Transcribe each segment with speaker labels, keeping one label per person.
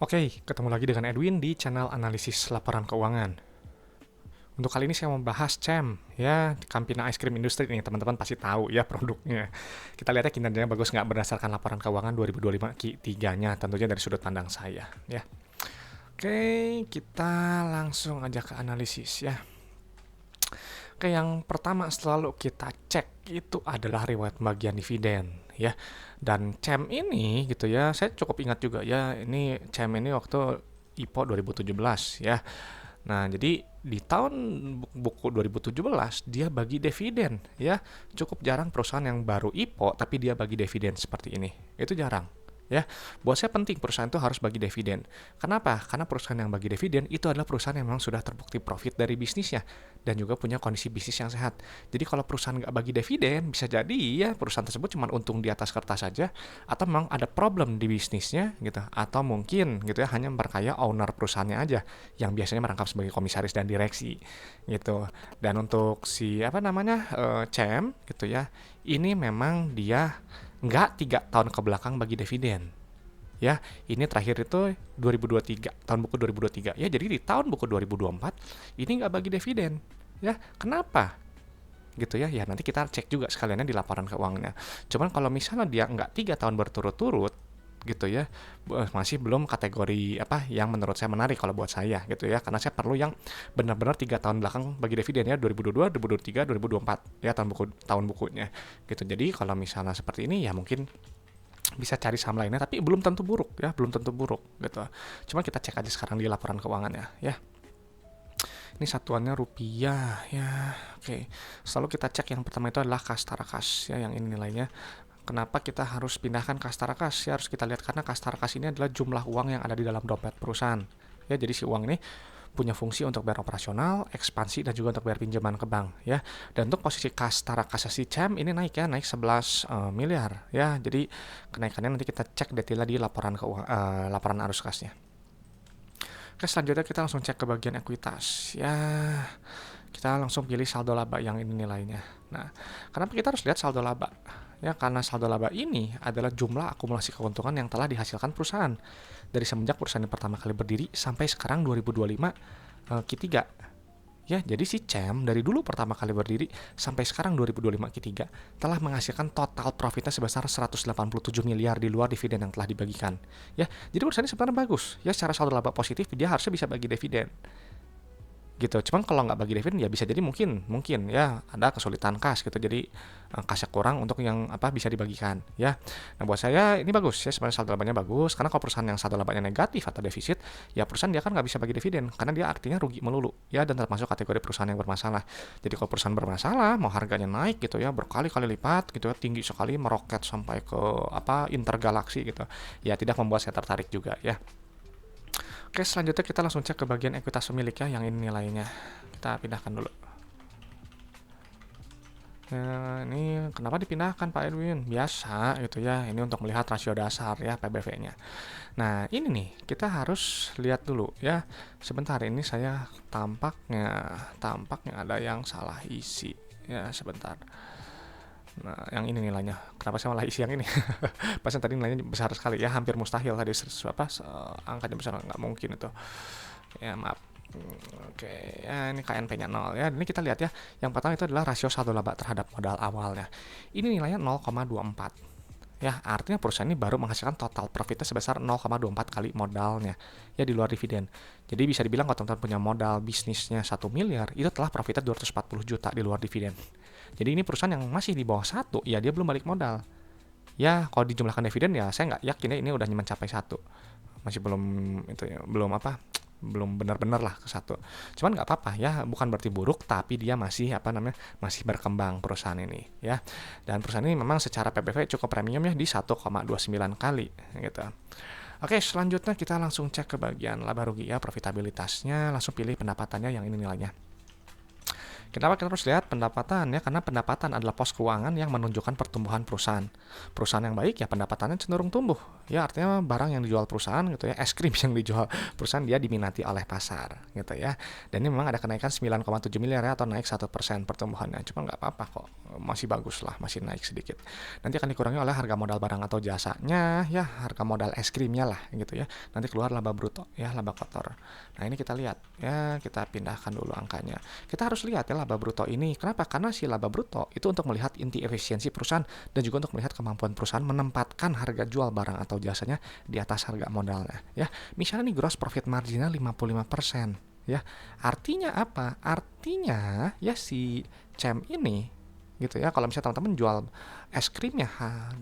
Speaker 1: Oke, ketemu lagi dengan Edwin di channel analisis laporan keuangan. Untuk kali ini saya mau bahas CEM, ya, Campina Ice Cream Industry nih, teman-teman pasti tahu ya produknya. Kita lihatnya kinerjanya bagus nggak berdasarkan laporan keuangan 2025 Q3-nya, tentunya dari sudut pandang saya, ya. Oke, kita langsung aja ke analisis ya. Oke, yang pertama selalu kita cek itu adalah riwayat pembagian dividen, ya. Dan CEM ini gitu ya, saya cukup ingat juga ya, ini CEM ini waktu IPO 2017 ya. Nah, jadi di tahun buku 2017 dia bagi dividen ya. Cukup jarang perusahaan yang baru IPO tapi dia bagi dividen seperti ini. Itu jarang. Ya, buat saya penting perusahaan itu harus bagi dividen. Kenapa? Karena perusahaan yang bagi dividen itu adalah perusahaan yang memang sudah terbukti profit dari bisnisnya dan juga punya kondisi bisnis yang sehat. Jadi kalau perusahaan nggak bagi dividen, bisa jadi ya perusahaan tersebut cuma untung di atas kertas saja, atau memang ada problem di bisnisnya gitu, atau mungkin gitu ya hanya memperkaya owner perusahaannya aja yang biasanya merangkap sebagai komisaris dan direksi gitu. Dan untuk si apa namanya CM gitu ya, ini memang dia nggak 3 tahun ke belakang bagi dividen. Ya, ini terakhir itu 2023, tahun buku 2023. Ya, jadi di tahun buku 2024 ini nggak bagi dividen. Ya, kenapa? Gitu ya, ya nanti kita cek juga sekaliannya di laporan keuangannya. Cuman kalau misalnya dia nggak 3 tahun berturut-turut gitu ya, masih belum kategori apa yang menurut saya menarik kalau buat saya gitu ya, karena saya perlu yang benar-benar 3 tahun belakang bagi dividen ya, 2022, 2023, 2024 ya, tahun bukunya gitu. Jadi kalau misalnya seperti ini ya mungkin bisa cari saham lainnya, tapi belum tentu buruk ya, belum tentu buruk gitu. Cuma kita cek aja sekarang di laporan keuangannya ya. Ini satuannya rupiah ya. Oke, selalu kita cek yang pertama itu adalah kas tarakas ya, yang ini nilainya. Kenapa kita harus pindahkan kas tarakas ya, harus kita lihat karena kas tarakas ini adalah jumlah uang yang ada di dalam dompet perusahaan ya. Jadi si uang ini punya fungsi untuk bayar operasional, ekspansi, dan juga untuk bayar pinjaman ke bank ya. Dan untuk posisi kas tarakas si CEM ini naik ya, naik 11 miliar ya. Jadi kenaikannya nanti kita cek detailnya di laporan arus kasnya. Oke, selanjutnya kita langsung cek ke bagian ekuitas ya. Kita langsung pilih saldo laba yang ini nilainya. Nah, kenapa kita harus lihat saldo laba? Ya, karena saldo laba ini adalah jumlah akumulasi keuntungan yang telah dihasilkan perusahaan dari semenjak perusahaan yang pertama kali berdiri sampai sekarang 2025 Q3. Ya, jadi si CEM dari dulu pertama kali berdiri sampai sekarang 2025 Q3 telah menghasilkan total profitnya sebesar 187 miliar di luar dividen yang telah dibagikan. Ya, jadi perusahaan ini sebenarnya bagus. Ya, secara saldo laba positif dia harusnya bisa bagi dividen gitu. Cuman kalau nggak bagi dividen ya bisa jadi mungkin ya ada kesulitan kas gitu, jadi kasnya kurang untuk yang apa bisa dibagikan ya. Nah, buat saya ini bagus ya, sebenarnya saldo labanya bagus, karena kalau perusahaan yang saldo labanya negatif atau defisit ya perusahaan dia kan nggak bisa bagi dividen karena dia artinya rugi melulu ya, dan termasuk kategori perusahaan yang bermasalah. Jadi kalau perusahaan bermasalah mau harganya naik gitu ya berkali-kali lipat gitu ya, tinggi sekali meroket sampai ke apa intergalaksi gitu ya, tidak membuat saya tertarik juga ya. Oke, selanjutnya kita langsung cek ke bagian ekuitas pemilik ya, yang ini nilainya. Kita pindahkan dulu. Ya, ini kenapa dipindahkan Pak Edwin? Biasa gitu ya, ini untuk melihat rasio dasar ya PBV-nya. Nah, ini nih, kita harus lihat dulu ya. Sebentar, ini saya tampaknya ada yang salah isi. Ya, sebentar. Nah, yang ini nilainya. Kenapa saya malah isi yang ini? Pasien tadi nilainya besar sekali ya, hampir mustahil tadi angkanya besar, nggak mungkin itu. Ya, maaf. Oke, ya ini KNP-nya 0 ya. Ini kita lihat ya. Yang pertama itu adalah rasio saldo laba terhadap modal awalnya. Ini nilainya 0,24. Ya, artinya perusahaan ini baru menghasilkan total profitnya sebesar 0,24 kali modalnya ya di luar dividen. Jadi bisa dibilang kalau teman-teman punya modal bisnisnya 1 miliar, itu telah profitnya 240 juta di luar dividen. Jadi ini perusahaan yang masih di bawah 1, ya dia belum balik modal. Ya, kalau dijumlahkan dividen ya saya nggak yakin ya ini udah mencapai 1. Masih belum itu ya, belum benar-benar lah ke 1. Cuman nggak apa-apa ya, bukan berarti buruk, tapi dia masih masih berkembang perusahaan ini ya. Dan perusahaan ini memang secara PBV cukup premium ya di 1,29 kali gitu. Oke, selanjutnya kita langsung cek ke bagian laba rugi ya, profitabilitasnya, langsung pilih pendapatannya yang ini nilainya. Kenapa kita harus lihat pendapatan ya? Karena pendapatan adalah pos keuangan yang menunjukkan pertumbuhan perusahaan. Perusahaan yang baik ya pendapatannya cenderung tumbuh. Ya artinya barang yang dijual perusahaan gitu ya, es krim yang dijual perusahaan dia diminati oleh pasar gitu ya. Dan ini memang ada kenaikan 9,7 miliar ya, atau naik 1% pertumbuhannya. Cuma nggak apa-apa kok, masih bagus lah, masih naik sedikit. Nanti akan dikurangi oleh harga modal barang atau jasanya ya, harga modal es krimnya lah gitu ya. Nanti keluar laba bruto ya, laba kotor. Nah ini kita lihat ya, kita pindahkan dulu angkanya. Kita harus lihat ya laba bruto ini. Kenapa? Karena si laba bruto itu untuk melihat inti efisiensi perusahaan dan juga untuk melihat kemampuan perusahaan menempatkan harga jual barang atau jasanya di atas harga modalnya. Ya, misalnya nih gross profit marginnya 55%. Ya, artinya apa? Artinya ya si CEM ini gitu ya, kalau misalnya teman-teman jual es krimnya,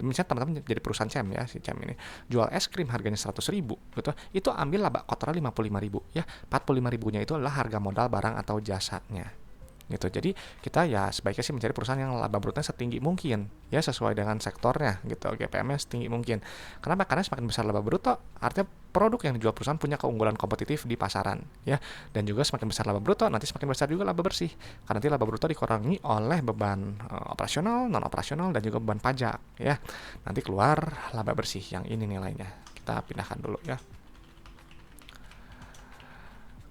Speaker 1: misalnya teman-teman jadi perusahaan CEM ya, si CEM ini jual es krim harganya 100.000 gitu, itu ambil laba kotornya 55.000 ya, 45.000-nya itu adalah harga modal barang atau jasanya gitu. Jadi kita ya sebaiknya sih mencari perusahaan yang laba brutonya setinggi mungkin ya, sesuai dengan sektornya gitu, GPM-nya setinggi mungkin. Kenapa? Karena semakin besar laba bruto artinya produk yang dijual perusahaan punya keunggulan kompetitif di pasaran ya, dan juga semakin besar laba bruto nanti semakin besar juga laba bersih, karena nanti laba bruto dikurangi oleh beban operasional, non operasional, dan juga beban pajak ya. Nanti keluar laba bersih yang ini nilainya. Kita pindahkan dulu ya.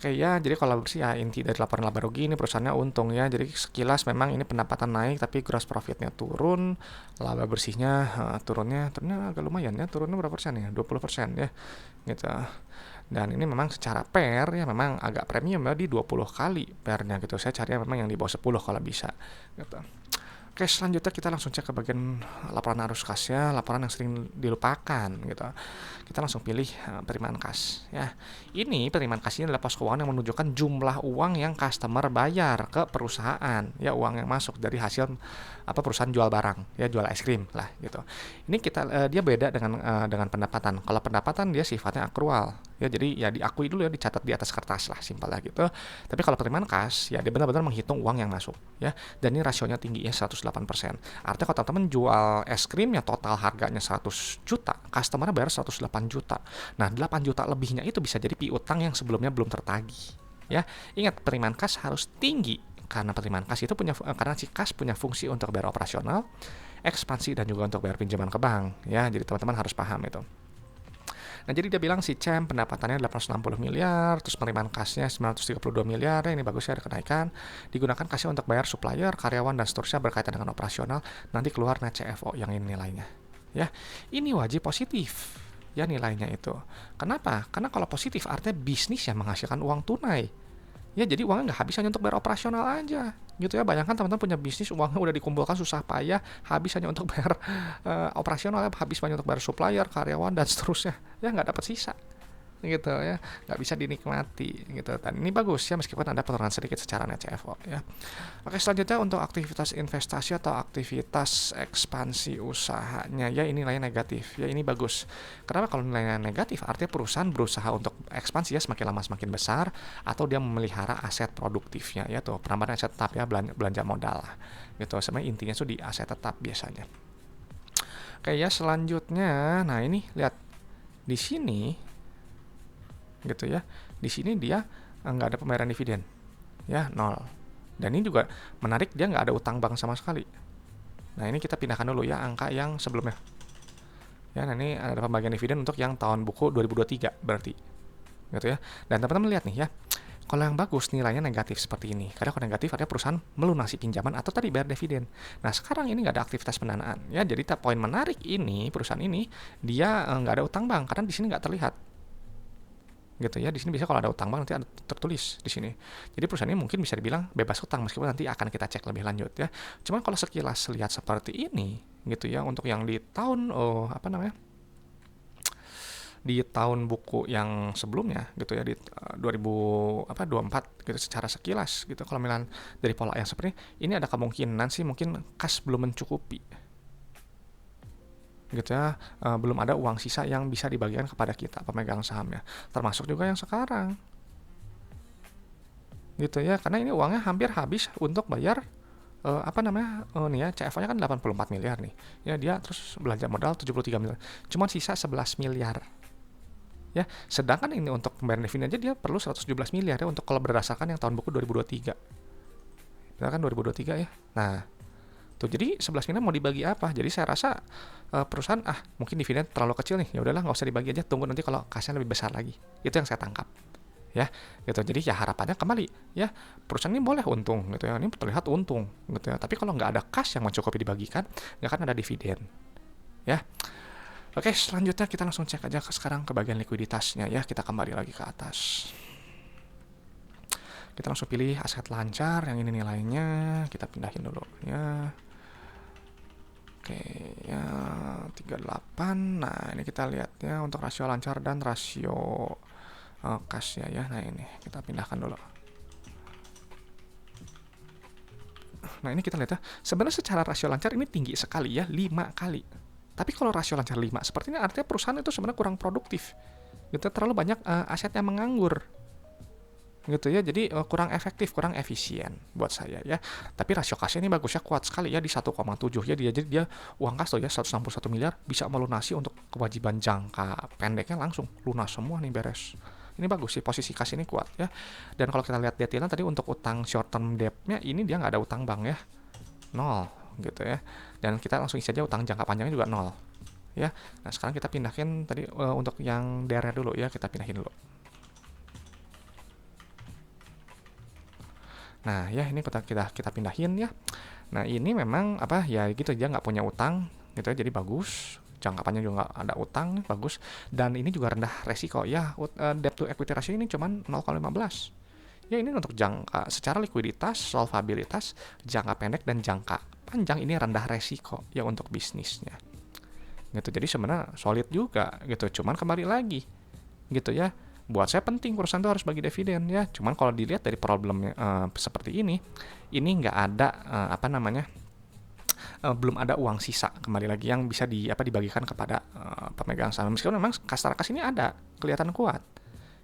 Speaker 1: Oke ya, jadi kalau bersih ya inti dari laporan laba rugi ini perusahaannya untung ya. Jadi sekilas memang ini pendapatan naik tapi gross profitnya turun, laba bersihnya turunnya agak lumayan ya, turunnya berapa persen ya? 20% ya gitu. Dan ini memang secara pair ya memang agak premium ya, di 20 kali pairnya gitu. Saya cari memang yang di bawah 10 kalau bisa gitu. Oke, selanjutnya kita langsung cek ke bagian laporan arus kas ya, laporan yang sering dilupakan gitu. Kita langsung pilih penerimaan kas ya. Ini penerimaan kas ini adalah pos keuangan yang menunjukkan jumlah uang yang customer bayar ke perusahaan ya, uang yang masuk dari hasil perusahaan jual barang ya, jual es krim lah gitu. Ini kita dia beda dengan pendapatan. Kalau pendapatan dia sifatnya akrual ya, jadi ya diakui dulu ya, dicatat di atas kertas lah, simpel lah gitu. Tapi kalau penerimaan kas ya dia benar-benar menghitung uang yang masuk ya, dan ini rasionya tinggi ya, 108%. Artinya kalau teman-teman jual es krim ya total harganya 100 juta, customer bayar 108 juta. Nah, 8 juta lebihnya itu bisa jadi piutang yang sebelumnya belum tertagih. Ya, ingat penerimaan kas harus tinggi karena penerimaan kas itu karena si kas punya fungsi untuk bayar operasional, ekspansi, dan juga untuk bayar pinjaman ke bank. Ya, jadi teman-teman harus paham itu. Nah, jadi dia bilang si CEM pendapatannya 860 miliar, terus penerimaan kasnya 932 miliar, ini bagus ya, ada kenaikan. Digunakan kasnya untuk bayar supplier, karyawan, dan seterusnya berkaitan dengan operasional. Nanti keluar net CFO yang ini nilainya. Ya, ini wajib positif ya nilainya itu. Kenapa? Karena kalau positif artinya bisnis yang menghasilkan uang tunai. Ya, jadi uangnya nggak habis hanya untuk bayar operasional aja gitu ya. Bayangkan teman-teman punya bisnis, uangnya udah dikumpulkan susah payah, habis hanya untuk bayar operasional, habis hanya untuk bayar supplier, karyawan, dan seterusnya ya, nggak dapat sisa gitu ya, nggak bisa dinikmati gitu. Dan ini bagus ya, meskipun ada penurunan sedikit secara net CFO ya. Oke, selanjutnya untuk aktivitas investasi atau aktivitas ekspansi usahanya ya, ini nilainya negatif ya, ini bagus. Kenapa? Kalau nilainya negatif artinya perusahaan berusaha untuk ekspansi ya, semakin lama semakin besar, atau dia memelihara aset produktifnya ya, tuh penambahan aset tetap ya, belanja modal lah gitu. Sebenarnya intinya tuh di aset tetap biasanya. Oke ya, selanjutnya nah ini lihat di sini gitu ya, di sini dia nggak ada pembayaran dividen ya, 0. Dan ini juga menarik, dia nggak ada utang bank sama sekali. Nah, ini kita pindahkan dulu ya angka yang sebelumnya ya. Nah, ini ada pembagian dividen untuk yang tahun buku 2023 berarti gitu ya. Dan teman-teman lihat nih ya, kalau yang bagus nilainya negatif seperti ini, karena kalau negatif artinya perusahaan melunasi pinjaman atau tadi bayar dividen. Nah, sekarang ini nggak ada aktivitas pendanaan ya, jadi poin menarik ini, perusahaan ini dia nggak ada utang bank karena di sini nggak terlihat gitu ya. Di sini bisa kalau ada utang bank nanti ada tertulis di sini. Jadi perusahaan ini mungkin bisa dibilang bebas utang, meskipun nanti akan kita cek lebih lanjut ya. Cuman kalau sekilas lihat seperti ini gitu ya, untuk yang di tahun di tahun buku yang sebelumnya gitu ya, di 2024 gitu, secara sekilas gitu, kalau misalnya dari pola yang seperti ini ada kemungkinan sih mungkin kas belum mencukupi gitu ya, belum ada uang sisa yang bisa dibagikan kepada kita pemegang sahamnya, termasuk juga yang sekarang gitu ya, karena ini uangnya hampir habis untuk bayar nih ya, CFO-nya kan 84 miliar nih ya, dia terus belanja modal 73 miliar, cuma sisa 11 miliar ya. Sedangkan ini untuk pembayaran dividen aja dia perlu 117 miliar ya, untuk kalau berdasarkan yang tahun buku 2023. Kita kan 2023 ya. Nah, tuh jadi 11 miliar mau dibagi apa? Jadi saya rasa perusahaan mungkin dividen terlalu kecil nih. Ya udahlah nggak usah dibagi aja, tunggu nanti kalau kasnya lebih besar lagi. Itu yang saya tangkap. Ya, gitu. Jadi ya harapannya kembali ya perusahaan ini boleh untung gitu ya. Ini terlihat untung gitu ya. Tapi kalau nggak ada kas yang mencukupi dibagikan, nggak akan ada dividen. Ya. Oke, selanjutnya kita langsung cek aja sekarang ke bagian likuiditasnya ya. Kita kembali lagi ke atas. Kita langsung pilih aset lancar yang ini nilainya, kita pindahin dulu ya. Oke, ya 38. Nah, ini kita lihat ya untuk rasio lancar dan rasio kas ya. Nah, ini kita pindahkan dulu. Nah, ini kita lihat ya. Sebenarnya secara rasio lancar ini tinggi sekali ya, 5 kali. Tapi kalau rasio lancar 5, sepertinya artinya perusahaan itu sebenarnya kurang produktif. Gitu, terlalu banyak aset yang menganggur. Gitu ya, jadi kurang efektif, kurang efisien buat saya ya. Tapi rasio kasnya ini bagusnya kuat sekali ya di 1,7 ya. Jadi dia uang kas tuh ya 161 miliar bisa melunasi untuk kewajiban jangka pendeknya langsung lunas semua nih beres. Ini bagus sih, posisi kas ini kuat ya. Dan kalau kita lihat detailnya tadi untuk utang short term debt-nya ini dia nggak ada utang bank ya. 0 gitu ya. Dan kita langsung isi aja utang jangka panjangnya juga 0 ya. Nah, sekarang kita pindahin tadi untuk yang DER dulu ya, kita pindahin dulu. Nah ya ini kita pindahin ya. Nah ini memang apa ya gitu, dia nggak punya utang gitu ya, jadi bagus. Jangka panjang juga nggak ada utang, bagus. Dan ini juga rendah resiko ya. Debt to equity ratio ini cuma 0,15. Ya ini untuk jangka secara likuiditas, solvabilitas, jangka pendek dan jangka panjang ini rendah resiko ya untuk bisnisnya. Gitu. Jadi sebenarnya solid juga gitu. Cuman kembali lagi gitu ya. Buat saya penting perusahaan itu harus bagi dividen ya. Cuman kalau dilihat dari problemnya seperti ini nggak ada belum ada uang sisa kembali lagi yang bisa dibagikan kepada pemegang saham. Meskipun memang kas ini ada kelihatan kuat.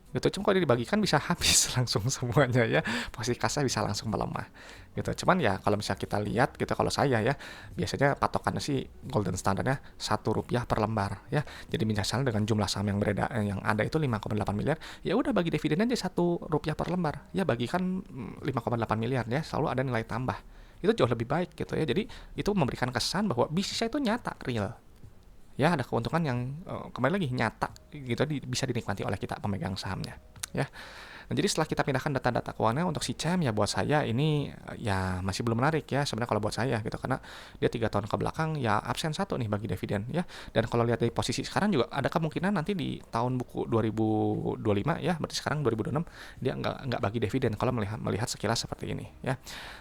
Speaker 1: Gitu. Cuma kalau dibagikan bisa habis langsung semuanya ya. Posisi kasnya bisa langsung melemah. Gitu. Cuman ya kalau misalnya kita lihat gitu, kalau saya ya biasanya patokannya sih golden standardnya Rp1 per lembar ya. Jadi misalnya dengan jumlah saham yang beredar yang ada itu 5,8 miliar, ya udah bagi dividen aja Rp1 per lembar. Ya bagikan 5,8 miliar ya, selalu ada nilai tambah. Itu jauh lebih baik gitu ya. Jadi itu memberikan kesan bahwa bisnisnya itu nyata, real. Ya ada keuntungan yang kembali lagi nyata gitu bisa dinikmati oleh kita pemegang sahamnya ya. Nah, jadi setelah kita pindahkan data-data keuangannya untuk si CEM ya buat saya ini ya masih belum menarik ya sebenarnya kalau buat saya gitu, karena dia 3 tahun ke belakang ya absen 1 nih bagi dividen ya. Dan kalau lihat dari posisi sekarang juga ada kemungkinan nanti di tahun buku 2025 ya, berarti sekarang 2026 dia nggak bagi dividen kalau melihat sekilas seperti ini ya.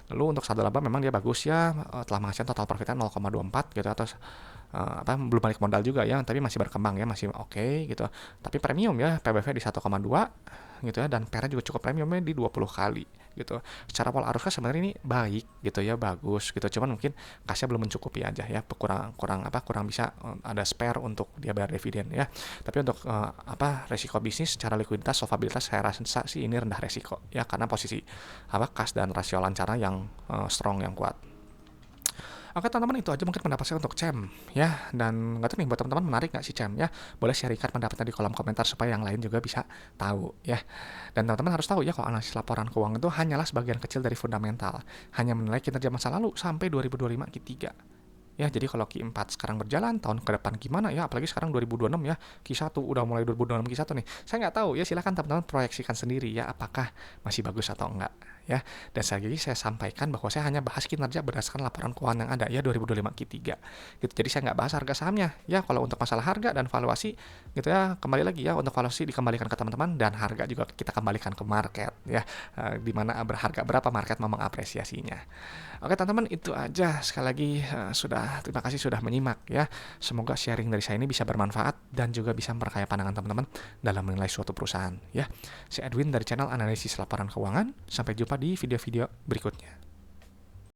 Speaker 1: Lalu untuk saldo laba memang dia bagus ya, telah menghasilkan total profitnya 0,24 gitu, atau belum balik modal juga ya, tapi masih berkembang ya, masih oke gitu. Tapi premium ya, PBV di 1,2 gitu ya, dan PER juga cukup premiumnya di 20 kali gitu. Secara pola arus kas sebenarnya ini baik gitu ya, bagus gitu. Cuman mungkin kasnya belum mencukupi aja ya, kurang bisa ada spare untuk dia bayar dividen ya. Tapi untuk resiko bisnis secara likuiditas, solvabilitas saya rasa sih ini rendah resiko ya, karena posisi kas dan rasio lancarnya yang strong, yang kuat. Oke teman-teman, itu aja mungkin pendapat saya untuk CEM ya. Dan nggak tahu nih buat teman-teman menarik nggak sih CEM ya. Boleh sharekan pendapatnya di kolom komentar supaya yang lain juga bisa tahu ya. Dan teman-teman harus tahu ya kalau analisis laporan keuangan itu hanyalah sebagian kecil dari fundamental. Hanya menilai kinerja masa lalu sampai 2025 Q3. Ya, jadi kalau Q4 sekarang berjalan, tahun ke depan gimana ya, apalagi sekarang 2026 ya, Q1 udah mulai 2026 Q1 nih. Saya nggak tahu ya, silakan teman-teman proyeksikan sendiri ya, apakah masih bagus atau enggak ya. Dan sekali lagi saya sampaikan bahwa saya hanya bahas kinerja berdasarkan laporan keuangan yang ada ya 2025 Q3 gitu. Jadi saya nggak bahas harga sahamnya ya. Kalau untuk masalah harga dan valuasi gitu ya, kembali lagi ya, untuk valuasi dikembalikan ke teman-teman dan harga juga kita kembalikan ke market ya, di mana berharga berapa market mau mengapresiasinya. Oke teman-teman, itu aja. Sekali lagi terima kasih sudah menyimak ya. Semoga sharing dari saya ini bisa bermanfaat dan juga bisa memperkaya pandangan teman-teman dalam menilai suatu perusahaan ya. Saya Edwin dari channel Analisis Laporan Keuangan. Sampai jumpa di video-video berikutnya.